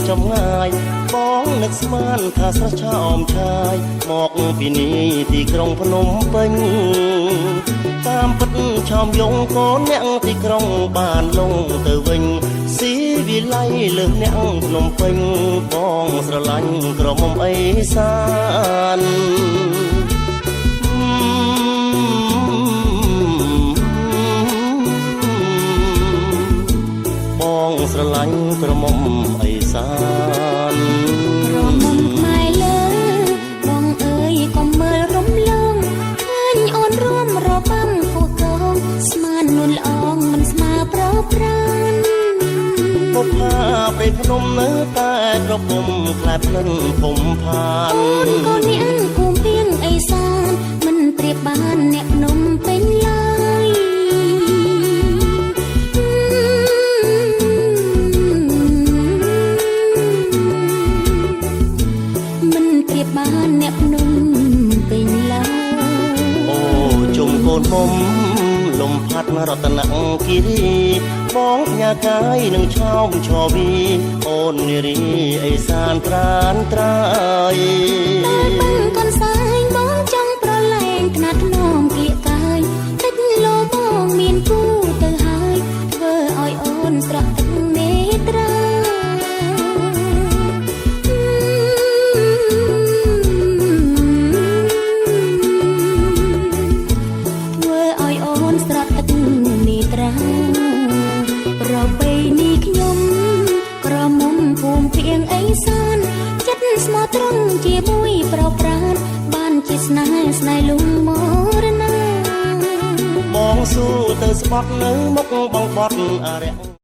ចំងាយបងនឹកស្មានថាស្រស់ឆោមឆាយមកពីនេះទីក្រុងភ្នំពេញតាមពិតឆោមយងកូនអ្នកទីក្រុងបានលងទៅវិញស៊ីវិល័យលើកអ្នកភ្នំពេញបងស្រឡាញ់ក្រមុំអេសានបងស្រឡាញ់ក្រមុំអេសានក្រមុំខ្មែរលើបងអើយកុំមើលរំលងឃើញអូនរួមរបាំគូកងស្មាននួនល្អងមិនស្មើប្រប្រានបុព្វាព្រៃភ្នំនៅតែក្រពុំខ្លែបលិនភុំផានអូនក៏អ្នកភូមិពីងអេសានមិនប្រៀបបានអ្នកភ្នំពេញឡើយមិនប្រៀបបានអ្នកភ្នំពេញឡើយអូជុំកូនមុំលំផាត់រតនគិរីបងផ្ញើកាយនឹងឆោមឆវីអូននារីអេសានត្រានត្រើយតែពឹងកូនសាយបងចង់ប្រឡែងថ្នាក់ថ្នមគៀកកាយតិចលោបងមានគូទៅហើយធ្វើឲ្យអូនស្រក់ទឹកនេត្រាធ្វើឲ្យអូនស្រក់ទឹកនេត្រាប្របីនេះខ្ញុំក្រមុំភូមិពីងអេសានចិត្តស្មោះត្រង់ជាមួយប្រប្រានបានជាស្នេហ៍លំមរណាបងស៊ូទៅស្បត់នៅមុខបងបត់អរិយ